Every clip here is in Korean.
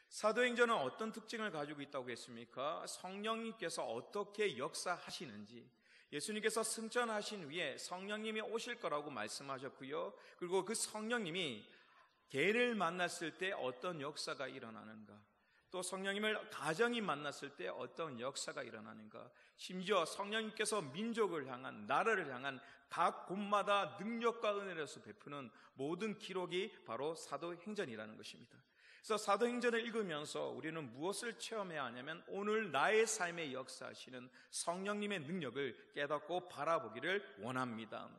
사도행전은 어떤 특징을 가지고 있다고 했습니까? 성령님께서 어떻게 역사하시는지, 예수님께서 승천하신 후에 성령님이 오실 거라고 말씀하셨고요. 그리고 그 성령님이 개를 만났을 때 어떤 역사가 일어나는가, 또 성령님을 가정이 만났을 때 어떤 역사가 일어나는가, 심지어 성령님께서 민족을 향한, 나라를 향한 각 곳마다 능력과 은혜로서 베푸는 모든 기록이 바로 사도행전이라는 것입니다. 그래서 사도행전을 읽으면서 우리는 무엇을 체험해야 하냐면 오늘 나의 삶에 역사하시는 성령님의 능력을 깨닫고 바라보기를 원합니다.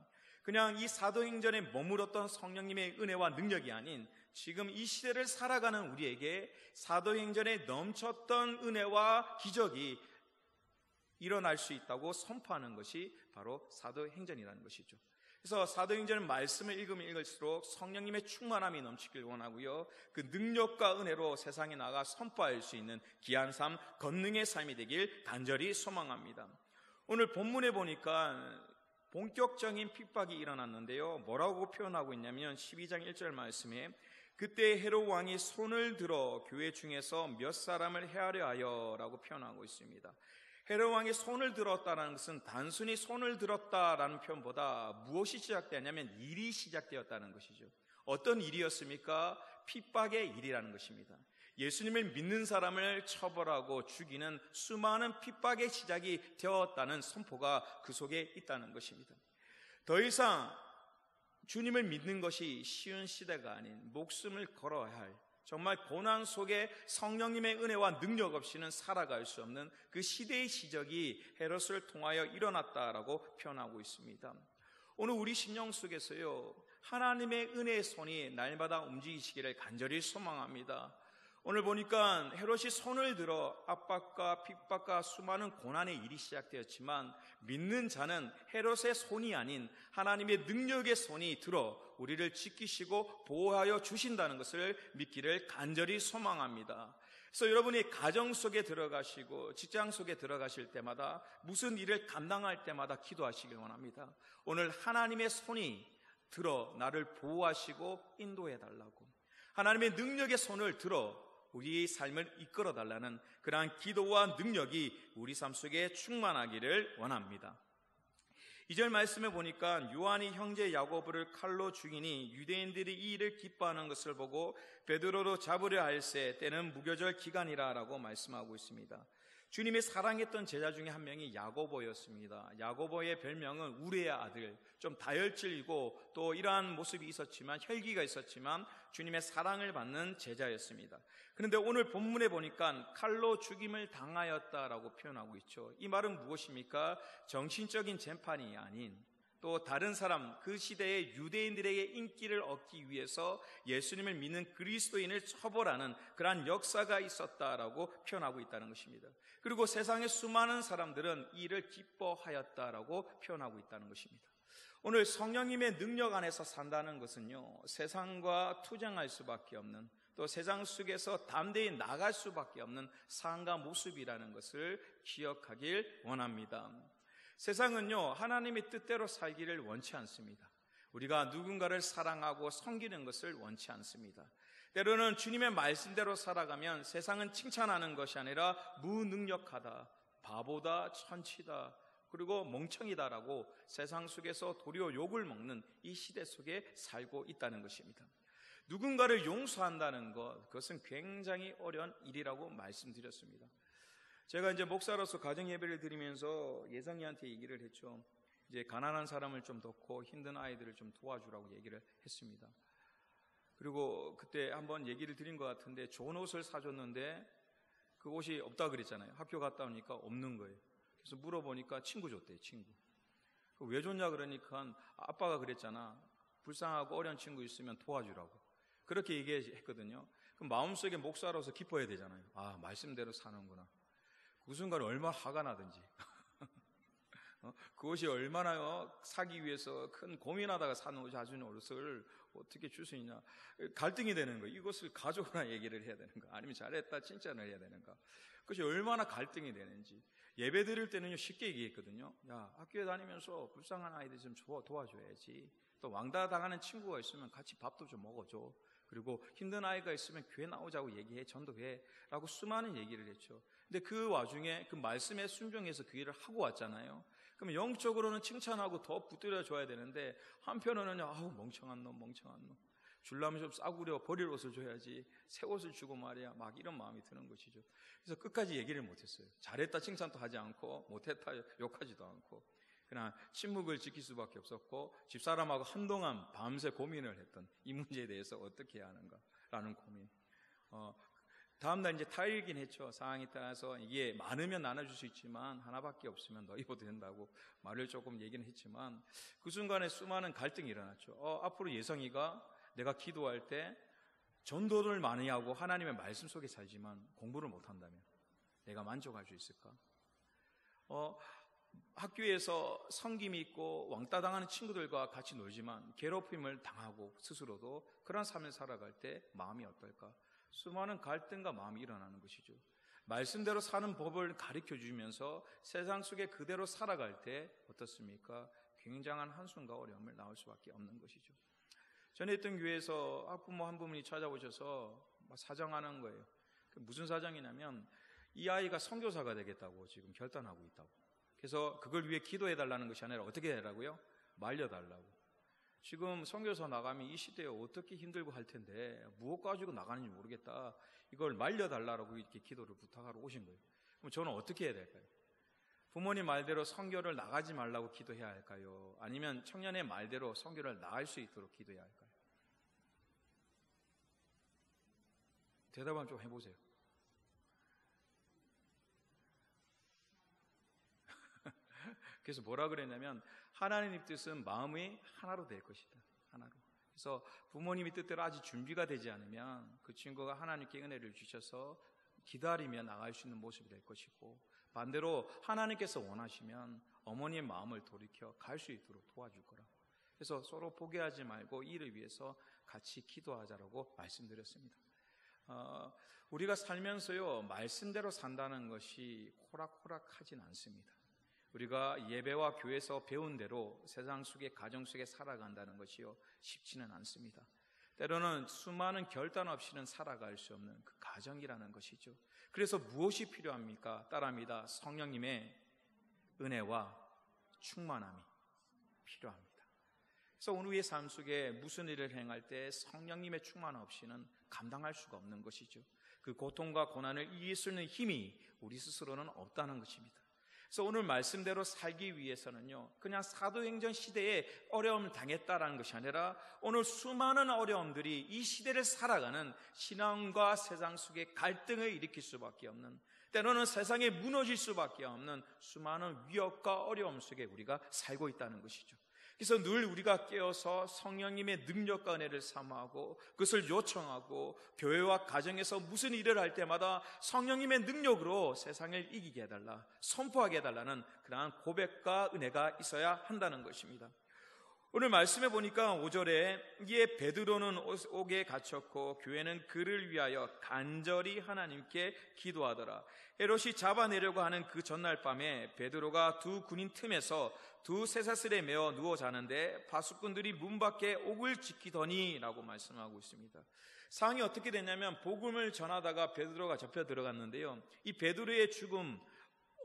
그냥 이 사도행전에 머물렀던 성령님의 은혜와 능력이 아닌 지금 이 시대를 살아가는 우리에게 사도행전에 넘쳤던 은혜와 기적이 일어날 수 있다고 선포하는 것이 바로 사도행전이라는 것이죠. 그래서 사도행전 말씀을 읽으면 읽을수록 성령님의 충만함이 넘치길 원하고요, 그 능력과 은혜로 세상에 나가 선포할 수 있는 귀한 삶, 권능의 삶이 되길 간절히 소망합니다. 오늘 본문에 보니까 본격적인 핍박이 일어났는데요, 뭐라고 표현하고 있냐면 12장 1절 말씀에 그때 헤롯 왕이 손을 들어 교회 중에서 몇 사람을 해하려 하여 라고 표현하고 있습니다. 헤롯 왕이 손을 들었다는 것은 단순히 손을 들었다라는 표현보다 무엇이 시작되었냐면 일이 시작되었다는 것이죠. 어떤 일이었습니까? 핍박의 일이라는 것입니다. 예수님을 믿는 사람을 처벌하고 죽이는 수많은 핍박의 시작이 되었다는 선포가 그 속에 있다는 것입니다. 더 이상 주님을 믿는 것이 쉬운 시대가 아닌 목숨을 걸어야 할, 정말 고난 속에 성령님의 은혜와 능력 없이는 살아갈 수 없는 그 시대의 시적이 헤롯을 통하여 일어났다라고 표현하고 있습니다. 오늘 우리 심령 속에서요, 하나님의 은혜의 손이 날마다 움직이시기를 간절히 소망합니다. 오늘 보니까 헤롯이 손을 들어 압박과 핍박과 수많은 고난의 일이 시작되었지만 믿는 자는 헤롯의 손이 아닌 하나님의 능력의 손이 들어 우리를 지키시고 보호하여 주신다는 것을 믿기를 간절히 소망합니다. 그래서 여러분이 가정 속에 들어가시고 직장 속에 들어가실 때마다 무슨 일을 감당할 때마다 기도하시길 원합니다. 오늘 하나님의 손이 들어 나를 보호하시고 인도해 달라고, 하나님의 능력의 손을 들어 우리의 삶을 이끌어 달라는 그러한 기도와 능력이 우리 삶 속에 충만하기를 원합니다. 2절 말씀에 보니까 요한이 형제 야고보를 칼로 죽이니 유대인들이 이 일을 기뻐하는 것을 보고 베드로도 잡으려 할새 때는 무교절 기간이라 라고 말씀하고 있습니다. 주님이 사랑했던 제자 중에 한 명이 야고보였습니다. 야고보의 별명은 우레의 아들, 좀 다혈질이고 또 이러한 모습이 있었지만, 혈기가 있었지만 주님의 사랑을 받는 제자였습니다. 그런데 오늘 본문에 보니까 칼로 죽임을 당하였다라고 표현하고 있죠. 이 말은 무엇입니까? 정신적인 재판이 아닌, 또 다른 사람, 그 시대의 유대인들에게 인기를 얻기 위해서 예수님을 믿는 그리스도인을 처벌하는 그러한 역사가 있었다라고 표현하고 있다는 것입니다. 그리고 세상의 수많은 사람들은 이를 기뻐하였다라고 표현하고 있다는 것입니다. 오늘 성령님의 능력 안에서 산다는 것은요, 세상과 투쟁할 수밖에 없는, 또 세상 속에서 담대히 나갈 수밖에 없는 삶과 모습이라는 것을 기억하길 원합니다. 세상은요, 하나님의 뜻대로 살기를 원치 않습니다. 우리가 누군가를 사랑하고 섬기는 것을 원치 않습니다. 때로는 주님의 말씀대로 살아가면 세상은 칭찬하는 것이 아니라 무능력하다, 바보다, 천치다, 그리고 멍청이다라고 세상 속에서 도리어 욕을 먹는 이 시대 속에 살고 있다는 것입니다. 누군가를 용서한다는 것, 그것은 굉장히 어려운 일이라고 말씀드렸습니다. 제가 이제 목사로서 가정 예배를 드리면서 예성이한테 얘기를 했죠. 이제 가난한 사람을 좀 돕고 힘든 아이들을 좀 도와주라고 얘기를 했습니다. 그리고 그때 한번 얘기를 드린 것 같은데, 좋은 옷을 사줬는데 그 옷이 없다 그랬잖아요. 학교 갔다 오니까 없는 거예요. 그래서 물어보니까 친구 줬대요, 친구. 왜 줬냐 그러니까 아빠가 그랬잖아. 불쌍하고 어려운 친구 있으면 도와주라고. 그렇게 얘기했거든요. 그럼 마음속에 목사로서 기뻐야 되잖아요. 아, 말씀대로 사는구나. 그 순간 얼마나 화가 나든지 그것이 얼마나 사기 위해서 큰 고민하다가 사는 옷이 아주 옷을 어떻게 줄 수 있냐, 갈등이 되는 거예요. 이것을 가져오나 얘기를 해야 되는가, 아니면 잘했다 칭찬을 해야 되는가, 그것이 얼마나 갈등이 되는지. 예배 드릴 때는 쉽게 얘기했거든요. 야, 학교에 다니면서 불쌍한 아이들 좀 도와줘야지. 또 왕따 당하는 친구가 있으면 같이 밥도 좀 먹어줘. 그리고 힘든 아이가 있으면 교회 나오자고 얘기해, 전도해 라고 수많은 얘기를 했죠. 근데 그 와중에 그 말씀에 순종해서 그 일을 하고 왔잖아요. 그럼 영적으로는 칭찬하고 더 붙들어 줘야 되는데 한편으로는 아우 멍청한 놈 줄라면 좀 싸구려 버릴 옷을 줘야지 새 옷을 주고 말이야, 막 이런 마음이 드는 것이죠. 그래서 끝까지 얘기를 못했어요. 잘했다 칭찬도 하지 않고 못했다 욕하지도 않고 그냥 침묵을 지킬 수밖에 없었고, 집사람하고 한동안 밤새 고민을 했던 이 문제에 대해서 어떻게 해야 하는가라는 고민. 다음날 이제 타일긴 했죠. 상황에 따라서 이게 많으면 나눠줄 수 있지만 하나밖에 없으면 너 입어도 된다고 말을 조금 얘기는 했지만, 그 순간에 수많은 갈등이 일어났죠. 앞으로 예성이가 내가 기도할 때 전도를 많이 하고 하나님의 말씀 속에 살지만 공부를 못한다면 내가 만족할 수 있을까? 학교에서 성김이 있고 왕따 당하는 친구들과 같이 놀지만 괴롭힘을 당하고 스스로도 그런 삶을 살아갈 때 마음이 어떨까? 수많은 갈등과 마음이 일어나는 것이죠. 말씀대로 사는 법을 가르쳐 주면서 세상 속에 그대로 살아갈 때 어떻습니까? 굉장한 한숨과 어려움을 낳을 수밖에 없는 것이죠. 전에 있던 교회에서 학부모 한 분이 찾아오셔서 사정하는 거예요. 무슨 사정이냐면 이 아이가 선교사가 되겠다고 지금 결단하고 있다고. 그래서 그걸 위해 기도해달라는 것이 아니라 어떻게 해달라고요? 말려달라고. 지금 선교사 나가면 이 시대에 어떻게 힘들고 할 텐데 무엇 가지고 나가는지 모르겠다. 이걸 말려달라고 이렇게 기도를 부탁하러 오신 거예요. 그럼 저는 어떻게 해야 될까요? 부모님 말대로 선교를 나가지 말라고 기도해야 할까요? 아니면 청년의 말대로 선교를 나갈 수 있도록 기도해야 할까요? 대답을 좀 해보세요. 그래서 뭐라 그랬냐면 하나님의 뜻은 마음이 하나로 될 것이다. 하나로. 그래서 부모님의 뜻대로 아직 준비가 되지 않으면 그 친구가 하나님께 은혜를 주셔서 기다리며 나갈 수 있는 모습이 될 것이고, 반대로 하나님께서 원하시면 어머니의 마음을 돌이켜 갈 수 있도록 도와줄 거라. 그래서 서로 포기하지 말고 이를 위해서 같이 기도하자라고 말씀드렸습니다. 우리가 살면서요, 말씀대로 산다는 것이 호락호락하진 않습니다. 우리가 예배와 교회에서 배운 대로 세상 속에 가정 속에 살아간다는 것이요, 쉽지는 않습니다. 때로는 수많은 결단 없이는 살아갈 수 없는 그 가정이라는 것이죠. 그래서 무엇이 필요합니까? 따라합니다. 성령님의 은혜와 충만함이 필요합니다. 그래서 오늘 우리의 삶 속에 무슨 일을 행할 때 성령님의 충만 없이는 감당할 수가 없는 것이죠. 그 고통과 고난을 이길 수 있는 힘이 우리 스스로는 없다는 것입니다. 그래서 오늘 말씀대로 살기 위해서는요, 그냥 사도행전 시대에 어려움을 당했다라는 것이 아니라 오늘 수많은 어려움들이 이 시대를 살아가는 신앙과 세상 속에 갈등을 일으킬 수밖에 없는, 때로는 세상에 무너질 수밖에 없는 수많은 위협과 어려움 속에 우리가 살고 있다는 것이죠. 그래서 늘 우리가 깨어서 성령님의 능력과 은혜를 사모하고 그것을 요청하고, 교회와 가정에서 무슨 일을 할 때마다 성령님의 능력으로 세상을 이기게 해달라, 선포하게 해달라는 그러한 고백과 은혜가 있어야 한다는 것입니다. 오늘 말씀해 보니까 5절에 이에 베드로는 옥에 갇혔고 교회는 그를 위하여 간절히 하나님께 기도하더라. 헤롯이 잡아내려고 하는 그 전날 밤에 베드로가 두 군인 틈에서 두 쇠사슬에 매어 누워 자는데 파수꾼들이 문 밖에 옥을 지키더니 라고 말씀하고 있습니다. 상황이 어떻게 됐냐면 복음을 전하다가 베드로가 잡혀 들어갔는데요, 이 베드로의 죽음,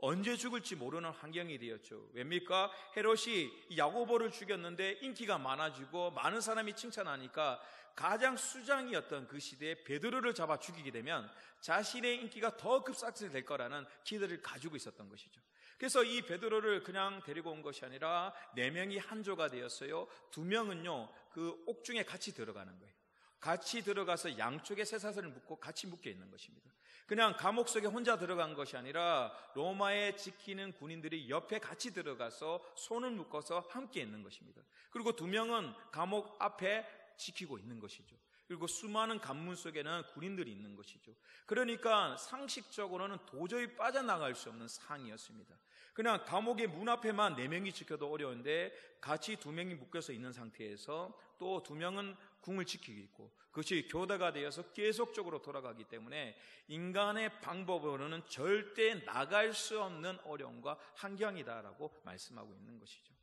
언제 죽을지 모르는 환경이 되었죠. 왜입니까? 헤롯이 야고보를 죽였는데 인기가 많아지고 많은 사람이 칭찬하니까 가장 수장이었던 그 시대에 베드로를 잡아 죽이게 되면 자신의 인기가 더 급삭될 거라는 기대를 가지고 있었던 것이죠. 그래서 이 베드로를 그냥 데리고 온 것이 아니라 4명이 한조가 되었어요. 2명은요 그 옥중에 같이 들어가는 거예요. 같이 들어가서 양쪽에 쇠사슬을 묶고 같이 묶여 있는 것입니다. 그냥 감옥 속에 혼자 들어간 것이 아니라 로마에 지키는 군인들이 옆에 같이 들어가서 손을 묶어서 함께 있는 것입니다. 그리고 2명은 감옥 앞에 지키고 있는 것이죠. 그리고 수많은 관문 속에는 군인들이 있는 것이죠. 그러니까 상식적으로는 도저히 빠져나갈 수 없는 상황이었습니다. 그냥 감옥의 문 앞에만 4명이 지켜도 어려운데 같이 2명이 묶여서 있는 상태에서 또 2명은 궁을 지키고 있고, 그것이 교대가 되어서 계속적으로 돌아가기 때문에 인간의 방법으로는 절대 나갈 수 없는 어려움과 환경이다라고 말씀하고 있는 것이죠.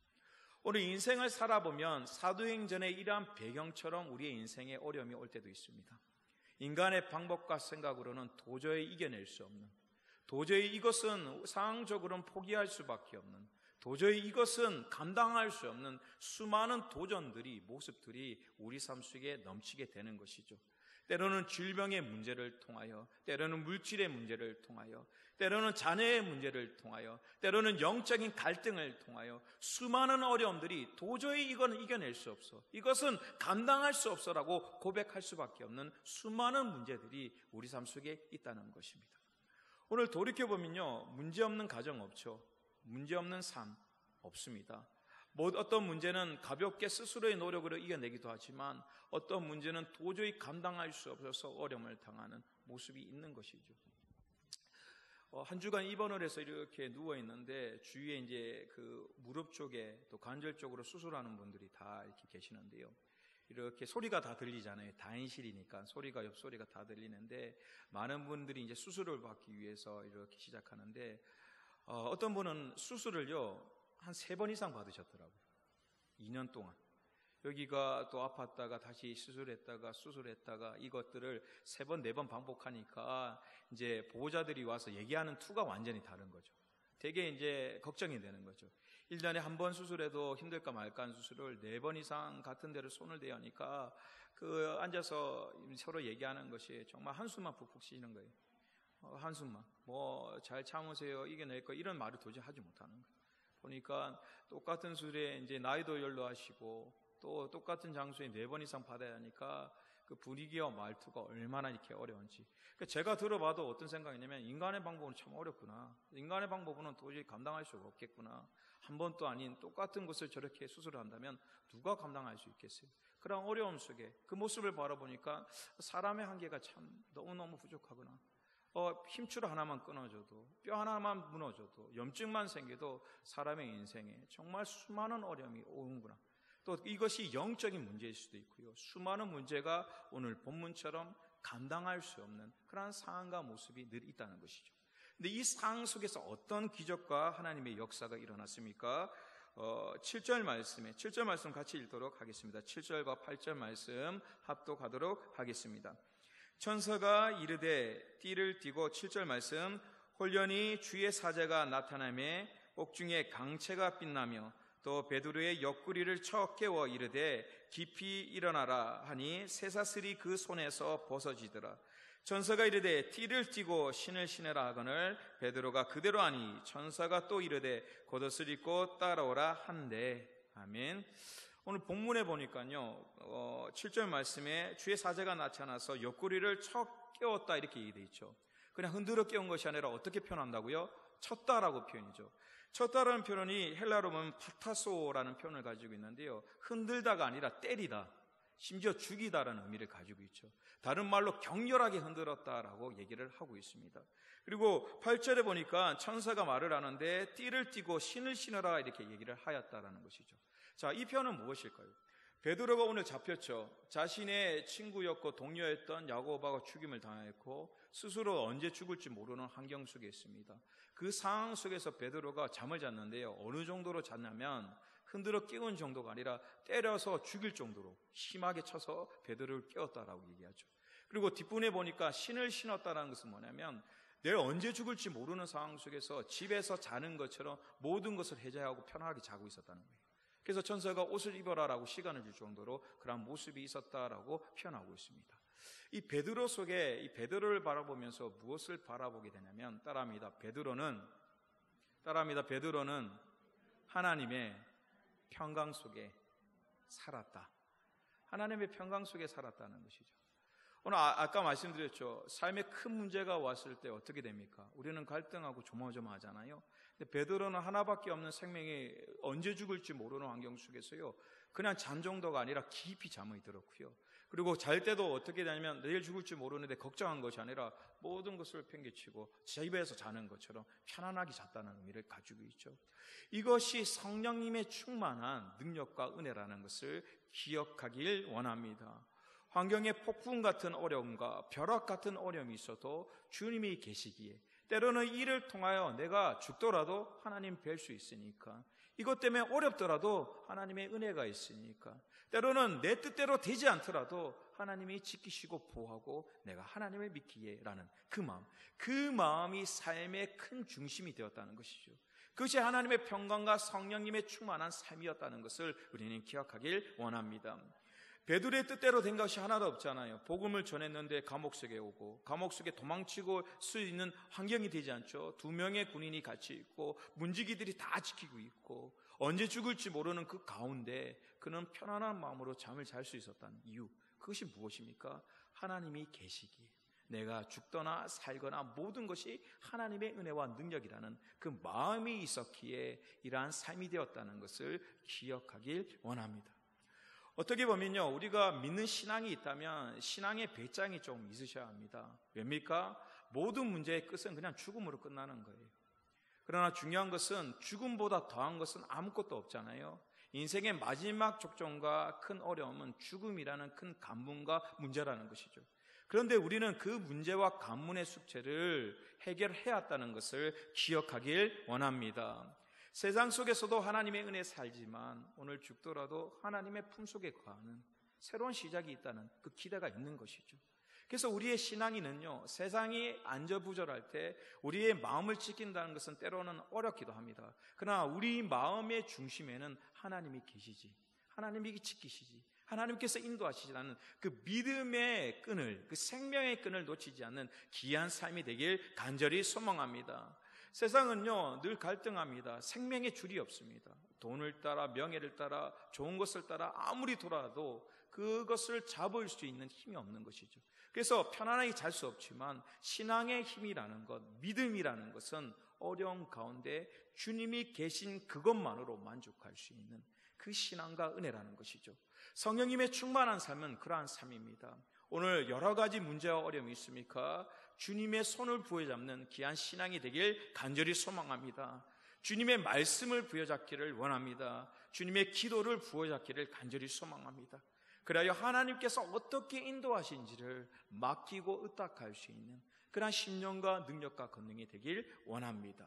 오늘 인생을 살아보면 사도행전의 이러한 배경처럼 우리의 인생에 어려움이 올 때도 있습니다. 인간의 방법과 생각으로는 도저히 이겨낼 수 없는, 도저히 이것은 상황적으로는 포기할 수밖에 없는, 도저히 이것은 감당할 수 없는 수많은 도전들이, 모습들이 우리 삶 속에 넘치게 되는 것이죠. 때로는 질병의 문제를 통하여, 때로는 물질의 문제를 통하여, 때로는 자녀의 문제를 통하여, 때로는 영적인 갈등을 통하여 수많은 어려움들이 도저히 이건 이겨낼 수 없어, 이것은 감당할 수 없어라고 고백할 수밖에 없는 수많은 문제들이 우리 삶 속에 있다는 것입니다. 오늘 돌이켜보면요, 문제없는 가정 없죠. 문제없는 삶 없습니다. 어떤 문제는 가볍게 스스로의 노력으로 이겨내기도 하지만 어떤 문제는 도저히 감당할 수 없어서 어려움을 당하는 모습이 있는 것이죠. 한 주간 입원을 해서 이렇게 누워 있는데 주위에 이제 그 무릎 쪽에 또 관절 쪽으로 수술하는 분들이 다 이렇게 계시는데요. 이렇게 소리가 다 들리잖아요. 다인실이니까 소리가 옆 소리가 다 들리는데 많은 분들이 이제 수술을 받기 위해서 이렇게 시작하는데 어떤 분은 수술을요 한 3번 이상 받으셨더라고요. 2년 동안. 여기가 또 아팠다가 다시 수술했다가 이것들을 3번, 4번 반복하니까 이제 보호자들이 와서 얘기하는 투가 완전히 다른 거죠. 되게 이제 걱정이 되는 거죠. 1년에 한 번 수술해도 힘들까 말까 한 수술을 4번 이상 같은 데를 손을 대야 하니까 그 앉아서 서로 얘기하는 것이 정말 한숨만 푹푹 쉬는 거예요. 한숨만. 뭐 잘 참으세요. 이겨낼 거 이런 말을 도저히 하지 못하는 거예요. 보니까 똑같은 수술에 이제 나이도 연로하시고 또 똑같은 장소에 4번 이상 받아야 하니까 그 분위기와 말투가 얼마나 이렇게 어려운지. 그러니까 제가 들어봐도 어떤 생각이냐면 인간의 방법은 참 어렵구나. 인간의 방법은 도저히 감당할 수가 없겠구나. 한 번도 아닌 똑같은 것을 저렇게 수술을 한다면 누가 감당할 수 있겠어요? 그런 어려움 속에 그 모습을 바라보니까 사람의 한계가 참 너무너무 부족하구나. 힘줄 하나만 끊어져도, 뼈 하나만 무너져도, 염증만 생겨도 사람의 인생에 정말 수많은 어려움이 오는구나. 또 이것이 영적인 문제일 수도 있고요. 수많은 문제가 오늘 본문처럼 감당할 수 없는 그런 상황과 모습이 늘 있다는 것이죠. 근데 이 상황 속에서 어떤 기적과 하나님의 역사가 일어났습니까? 7절 말씀 같이 읽도록 하겠습니다. 7절과 8절 말씀 합독하도록 하겠습니다. 천사가 이르되 띠를 띠고 7절 말씀 홀련히 주의 사자가 나타나매 옥중에 강채가 빛나며 또 베드로의 옆구리를 쳐 깨워 이르되 깊이 일어나라 하니 쇠사슬이 그 손에서 벗어지더라. 천사가 이르되 띠를 띠고 신을 신으라 하거늘 베드로가 그대로 하니 천사가 또 이르되 겉옷을 입고 따라오라 한대. 아멘. 오늘 본문에 보니까요 7절 말씀에 주의 사자가 나타나서 옆구리를 쳐 깨웠다 이렇게 얘기되어 있죠. 그냥 흔들어 깨운 것이 아니라 어떻게 표현한다고요? 쳤다라고 표현이죠. 쳤다라는 표현이 헬라로 보면 파타소라는 표현을 가지고 있는데요, 흔들다가 아니라 때리다, 심지어 죽이다라는 의미를 가지고 있죠. 다른 말로 격렬하게 흔들었다라고 얘기를 하고 있습니다. 그리고 8절에 보니까 천사가 말을 하는데 띠를 띠고 신을 신으라 이렇게 얘기를 하였다라는 것이죠. 자, 이 표현은 무엇일까요? 베드로가 오늘 잡혔죠. 자신의 친구였고 동료였던 야고보가 죽임을 당했고 스스로 언제 죽을지 모르는 환경 속에 있습니다. 그 상황 속에서 베드로가 잠을 잤는데요, 어느 정도로 잤냐면 흔들어 깨운 정도가 아니라 때려서 죽일 정도로 심하게 쳐서 베드로를 깨웠다라고 얘기하죠. 그리고 뒷부분에 보니까 신을 신었다는 것은 뭐냐면 내일 언제 죽을지 모르는 상황 속에서 집에서 자는 것처럼 모든 것을 해제하고 편하게 자고 있었다는 거예요. 그래서 천사가 옷을 입어라라고 시간을 줄 정도로 그런 모습이 있었다라고 표현하고 있습니다. 이 베드로 속에 이 베드로를 바라보면서 무엇을 바라보게 되냐면 따라합니다. 베드로는 하나님의 평강 속에 살았다. 하나님의 평강 속에 살았다는 것이죠. 오늘 아까 말씀드렸죠. 삶에 큰 문제가 왔을 때 어떻게 됩니까? 우리는 갈등하고 조마조마하잖아요. 근데 베드로는 하나밖에 없는 생명이 언제 죽을지 모르는 환경 속에서요, 그냥 잠 정도가 아니라 깊이 잠이 들었고요. 그리고 잘 때도 어떻게 되냐면 내일 죽을지 모르는데 걱정한 것이 아니라 모든 것을 팽개치고 집에서 자는 것처럼 편안하게 잤다는 의미를 가지고 있죠. 이것이 성령님의 충만한 능력과 은혜라는 것을 기억하길 원합니다. 환경에 폭풍 같은 어려움과 벼락 같은 어려움이 있어도 주님이 계시기에, 때로는 이를 통하여 내가 죽더라도 하나님 뵐 수 있으니까, 이것 때문에 어렵더라도 하나님의 은혜가 있으니까, 때로는 내 뜻대로 되지 않더라도 하나님이 지키시고 보호하고 내가 하나님을 믿기에라는 그 마음이 삶의 큰 중심이 되었다는 것이죠. 그것이 하나님의 평강과 성령님의 충만한 삶이었다는 것을 우리는 기억하길 원합니다. 베드로의 뜻대로 된 것이 하나도 없잖아요. 복음을 전했는데 감옥 속에 오고, 감옥 속에 도망치고 수 있는 환경이 되지 않죠. 2명의 군인이 같이 있고 문지기들이 다 지키고 있고, 언제 죽을지 모르는 그 가운데 그는 편안한 마음으로 잠을 잘 수 있었다는 이유, 그것이 무엇입니까? 하나님이 계시기에, 내가 죽거나 살거나 모든 것이 하나님의 은혜와 능력이라는 그 마음이 있었기에 이러한 삶이 되었다는 것을 기억하길 원합니다. 어떻게 보면요, 우리가 믿는 신앙이 있다면 신앙의 배짱이 좀 있으셔야 합니다. 왜입니까? 모든 문제의 끝은 그냥 죽음으로 끝나는 거예요. 그러나 중요한 것은 죽음보다 더한 것은 아무것도 없잖아요. 인생의 마지막 족종과 큰 어려움은 죽음이라는 큰 간문과 문제라는 것이죠. 그런데 우리는 그 문제와 간문의 숙제를 해결해야 한다는 것을 기억하길 원합니다. 세상 속에서도 하나님의 은혜에 살지만 오늘 죽더라도 하나님의 품속에 거하는 새로운 시작이 있다는 그 기대가 있는 것이죠. 그래서 우리의 신앙인은요, 세상이 안절부절할 때 우리의 마음을 지킨다는 것은 때로는 어렵기도 합니다. 그러나 우리 마음의 중심에는 하나님이 계시지, 하나님이 지키시지, 하나님께서 인도하시지라는 그 믿음의 끈을, 그 생명의 끈을 놓치지 않는 귀한 삶이 되길 간절히 소망합니다. 세상은요, 늘 갈등합니다. 생명의 줄이 없습니다. 돈을 따라, 명예를 따라, 좋은 것을 따라 아무리 돌아도 그것을 잡을 수 있는 힘이 없는 것이죠. 그래서 편안하게 잘 수 없지만 신앙의 힘이라는 것, 믿음이라는 것은 어려운 가운데 주님이 계신 그것만으로 만족할 수 있는 그 신앙과 은혜라는 것이죠. 성령님의 충만한 삶은 그러한 삶입니다. 오늘 여러 가지 문제와 어려움이 있습니까? 주님의 손을 부여잡는 귀한 신앙이 되길 간절히 소망합니다. 주님의 말씀을 부여잡기를 원합니다. 주님의 기도를 부여잡기를 간절히 소망합니다. 그래야 하나님께서 어떻게 인도하신지를 맡기고 의탁할 수 있는 그러한 신령과 능력과 권능이 되길 원합니다.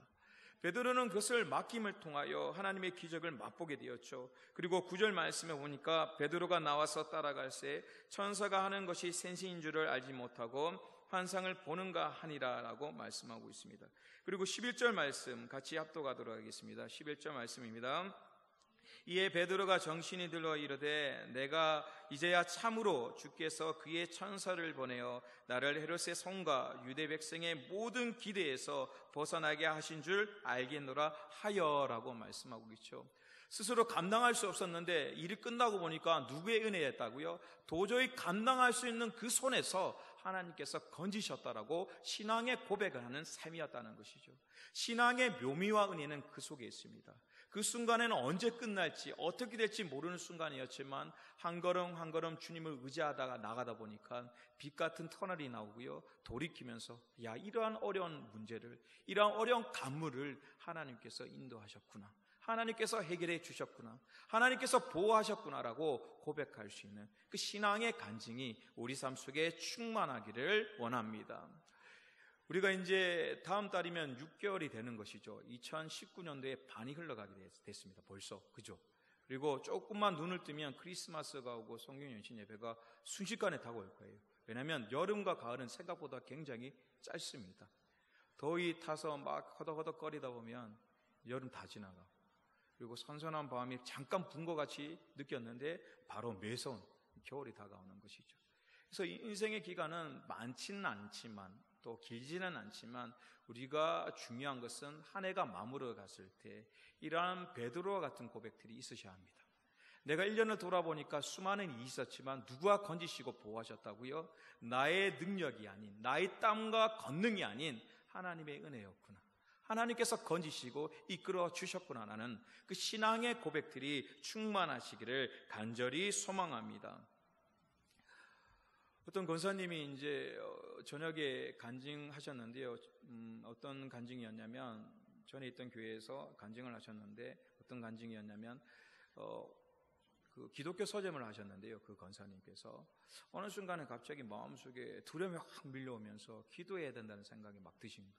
베드로는 그것을 맡김을 통하여 하나님의 기적을 맛보게 되었죠. 그리고 9절 말씀에 보니까 베드로가 나와서 따라갈새 천사가 하는 것이 sense인 줄을 알지 못하고 환상을 보는가 하니라라고 말씀하고 있습니다. 그리고 11절 말씀 같이 합독하도록 하겠습니다. 11절 말씀입니다. 이에 베드로가 정신이 들어 이르되 내가 이제야 참으로 주께서 그의 천사를 보내어 나를 헤롯의 손과 유대 백성의 모든 기대에서 벗어나게 하신 줄 알겠노라 하여라고 말씀하고 있죠. 스스로 감당할 수 없었는데 일이 끝나고 보니까 누구의 은혜였다고요? 도저히 감당할 수 있는 그 손에서 하나님께서 건지셨다라고 신앙의 고백을 하는 삶이었다는 것이죠. 신앙의 묘미와 은혜는 그 속에 있습니다. 그 순간에는 언제 끝날지 어떻게 될지 모르는 순간이었지만 한 걸음 한 걸음 주님을 의지하다가 나가다 보니까 빛 같은 터널이 나오고요, 돌이키면서 야, 이러한 어려운 문제를, 이러한 어려운 간물을 하나님께서 인도하셨구나, 하나님께서 해결해 주셨구나, 하나님께서 보호하셨구나라고 고백할 수 있는 그 신앙의 간증이 우리 삶 속에 충만하기를 원합니다. 우리가 이제 다음 달이면 6개월이 되는 것이죠. 2019년도에 반이 흘러가게 됐습니다. 벌써, 그죠? 그리고 조금만 눈을 뜨면 크리스마스가 오고 성경연신 예배가 순식간에 다가올 거예요. 왜냐하면 여름과 가을은 생각보다 굉장히 짧습니다. 더위 타서 막 허덕허덕거리다 보면 여름 다 지나가. 그리고 선선한 밤이 잠깐 분 것 같이 느꼈는데 바로 매서운 겨울이 다가오는 것이죠. 그래서 인생의 기간은 많지는 않지만 또 길지는 않지만 우리가 중요한 것은 한 해가 마무리가 갔을 때 이러한 베드로와 같은 고백들이 있으셔야 합니다. 내가 1년을 돌아보니까 수많은 일이 있었지만 누가 건지시고 보호하셨다고요? 나의 능력이 아닌, 나의 땀과 권능이 아닌 하나님의 은혜였구나, 하나님께서 건지시고 이끌어 주셨구나 라는 그 신앙의 고백들이 충만하시기를 간절히 소망합니다. 어떤 권사님이 이제 저녁에 간증하셨는데요. 어떤 간증이었냐면, 전에 있던 교회에서 간증을 하셨는데 어떤 간증이었냐면 그 기독교 서점을 하셨는데요. 그 권사님께서 어느 순간에 갑자기 마음속에 두려움이 확 밀려오면서 기도해야 된다는 생각이 막 드신 거예요.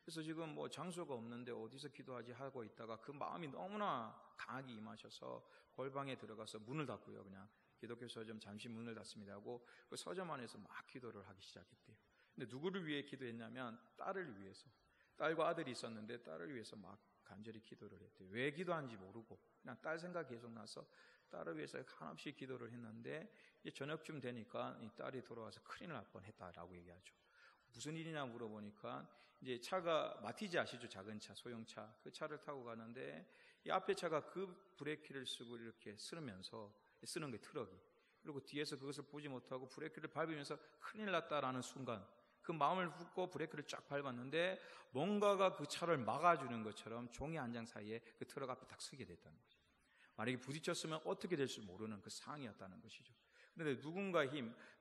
그래서 지금 뭐 장소가 없는데 어디서 기도하지 하고 있다가 그 마음이 너무나 강하게 임하셔서 골방에 들어가서 문을 닫고요. 그냥 기독교 서점 잠시 문을 닫습니다 하고 그 서점 안에서 막 기도를 하기 시작했대요. 근데 누구를 위해 기도했냐면 딸을 위해서. 딸과 아들이 있었는데 딸을 위해서 막 간절히 기도를 했대요. 왜 기도하는지 모르고 그냥 딸 생각이 계속 나서 딸을 위해서 한없이 기도를 했는데 이제 저녁쯤 되니까 이 딸이 돌아와서 큰일 날 뻔했다라고 얘기하죠. 무슨 일이냐 물어보니까 이제 차가 마티즈 아시죠? 작은 차, 소형차. 그 차를 타고 가는데 이 앞에 차가 그 브레이크를 쓰고 이렇게 쓰면서 쓰는 게 트럭이. 그리고 뒤에서 그것을 보지 못하고 브레이크를 밟으면서 큰일 났다라는 순간 그 마음을 붓고 브레이크를 쫙 밟았는데 뭔가가 그 차를 막아주는 것처럼 종이 한 장 사이에 그 트럭 앞에 딱 서게 됐다는 거죠. 만약에 부딪혔으면 어떻게 될 줄 모르는 그 상황이었다는 것이죠. 그런데 누군가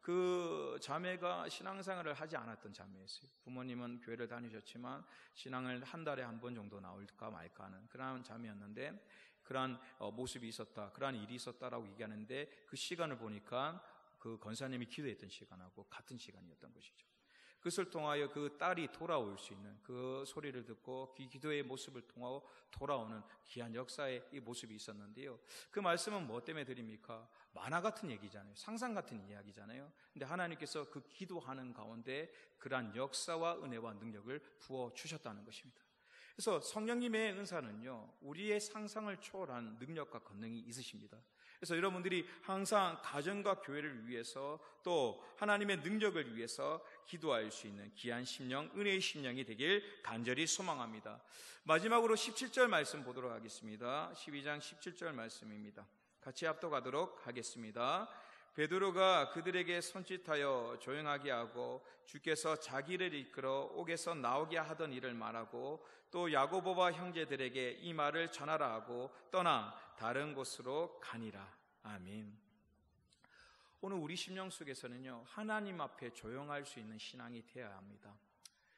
그 자매가 신앙생활을 하지 않았던 자매였어요. 부모님은 교회를 다니셨지만 신앙을 한 달에 한 번 정도 나올까 말까 하는 그런 자매였는데 그러한 모습이 있었다, 그러한 일이 있었다라고 얘기하는데 그 시간을 보니까 그 권사님이 기도했던 시간하고 같은 시간이었던 것이죠. 그것을 통하여 그 딸이 돌아올 수 있는 그 소리를 듣고 기도의 모습을 통하여 돌아오는 귀한 역사의 이 모습이 있었는데요. 그 말씀은 뭐 때문에 드립니까? 만화 같은 얘기잖아요. 상상 같은 이야기잖아요. 근데 하나님께서 그 기도하는 가운데 그러한 역사와 은혜와 능력을 부어주셨다는 것입니다. 그래서 성령님의 은사는요, 우리의 상상을 초월한 능력과 권능이 있으십니다. 그래서 여러분들이 항상 가정과 교회를 위해서 또 하나님의 능력을 위해서 기도할 수 있는 귀한 심령, 은혜의 심령이 되길 간절히 소망합니다. 마지막으로 17절 말씀 보도록 하겠습니다. 12장 17절 말씀입니다. 같이 합독하도록 하겠습니다. 베드로가 그들에게 손짓하여 조용하게 하고 주께서 자기를 이끌어 옥에서 나오게 하던 일을 말하고 또 야고보와 형제들에게 이 말을 전하라 하고 떠나 다른 곳으로 가니라. 아멘. 오늘 우리 심령 속에서는요, 하나님 앞에 조용할 수 있는 신앙이 되어야 합니다.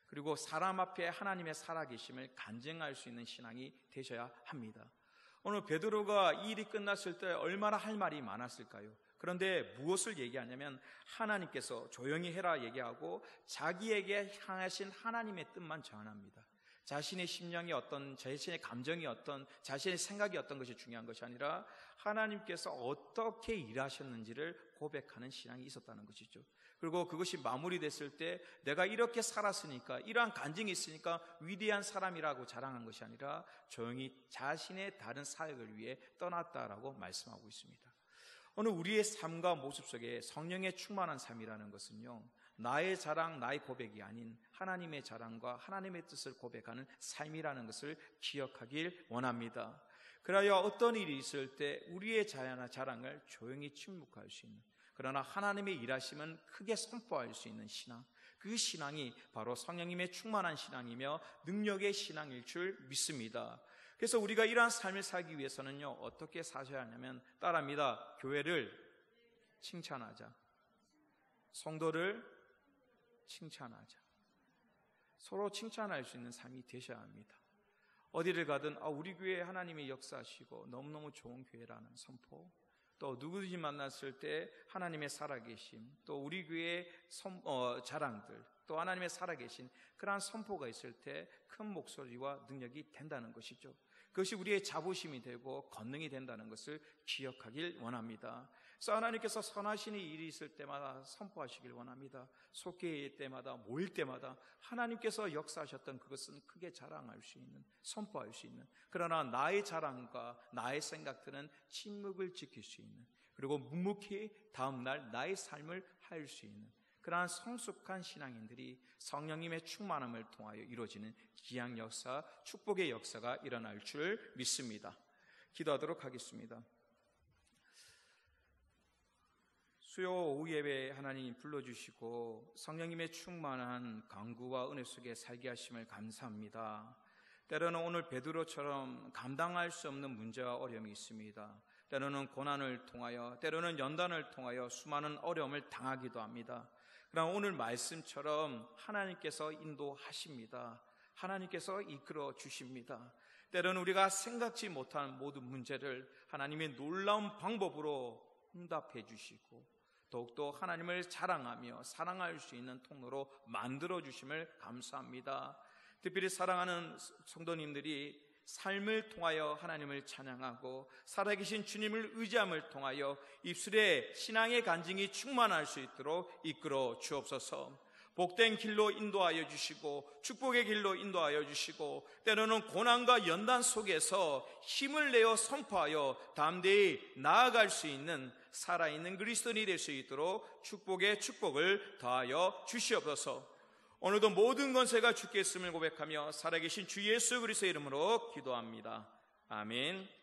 그리고 사람 앞에 하나님의 살아계심을 간증할 수 있는 신앙이 되셔야 합니다. 오늘 베드로가 이 일이 끝났을 때 얼마나 할 말이 많았을까요? 그런데 무엇을 얘기하냐면 하나님께서 조용히 해라 얘기하고 자기에게 향하신 하나님의 뜻만 전합니다. 자신의 심령이 어떤, 자신의 감정이 어떤, 자신의 생각이 어떤 것이 중요한 것이 아니라 하나님께서 어떻게 일하셨는지를 고백하는 신앙이 있었다는 것이죠. 그리고 그것이 마무리됐을 때 내가 이렇게 살았으니까, 이러한 간증이 있으니까 위대한 사람이라고 자랑한 것이 아니라 조용히 자신의 다른 사역을 위해 떠났다라고 말씀하고 있습니다. 오늘 우리의 삶과 모습 속에 성령의 충만한 삶이라는 것은요, 나의 자랑, 나의 고백이 아닌 하나님의 자랑과 하나님의 뜻을 고백하는 삶이라는 것을 기억하길 원합니다. 그래야 어떤 일이 있을 때 우리의 자랑을 조용히 침묵할 수 있는, 그러나 하나님의 일하심은 크게 선포할 수 있는 신앙, 그 신앙이 바로 성령님의 충만한 신앙이며 능력의 신앙일 줄 믿습니다. 그래서 우리가 이러한 삶을 살기 위해서는요, 어떻게 사셔야 하냐면 따라합니다. 교회를 칭찬하자, 성도를 칭찬하자, 서로 칭찬할 수 있는 삶이 되셔야 합니다. 어디를 가든 우리 교회에 하나님이 역사하시고 너무너무 좋은 교회라는 선포, 또 누구든지 만났을 때 하나님의 살아계심, 또 우리 교회의 자랑들, 또 하나님의 살아계신 그러한 선포가 있을 때 큰 목소리와 능력이 된다는 것이죠. 그것이 우리의 자부심이 되고 권능이 된다는 것을 기억하길 원합니다. 그래서 하나님께서 선하신 일이 있을 때마다 선포하시길 원합니다. 속회일 때마다, 모일 때마다 하나님께서 역사하셨던 그것은 크게 자랑할 수 있는, 선포할 수 있는, 그러나 나의 자랑과 나의 생각들은 침묵을 지킬 수 있는, 그리고 묵묵히 다음날 나의 삶을 할 수 있는 그러한 성숙한 신앙인들이 성령님의 충만함을 통하여 이루어지는 기양 역사, 축복의 역사가 일어날 줄 믿습니다. 기도하도록 하겠습니다. 수요 오후 예배에 하나님 불러주시고 성령님의 충만한 강구와 은혜 속에 살게 하심을 감사합니다. 때로는 오늘 베드로처럼 감당할 수 없는 문제와 어려움이 있습니다. 때로는 고난을 통하여, 때로는 연단을 통하여 수많은 어려움을 당하기도 합니다. 그러나 오늘 말씀처럼 하나님께서 인도하십니다. 하나님께서 이끌어 주십니다. 때로는 우리가 생각지 못한 모든 문제를 하나님의 놀라운 방법으로 응답해 주시고 더욱더 하나님을 자랑하며 사랑할 수 있는 통로로 만들어 주심을 감사합니다. 특별히 사랑하는 성도님들이 삶을 통하여 하나님을 찬양하고 살아계신 주님을 의지함을 통하여 입술에 신앙의 간증이 충만할 수 있도록 이끌어 주옵소서. 복된 길로 인도하여 주시고 축복의 길로 인도하여 주시고 때로는 고난과 연단 속에서 힘을 내어 선포하여 담대히 나아갈 수 있는 살아있는 그리스도인이 될 수 있도록 축복의 축복을 더하여 주시옵소서. 오늘도 모든 권세가 주께 있음을 고백하며 살아계신 주 예수 그리스도의 이름으로 기도합니다. 아멘.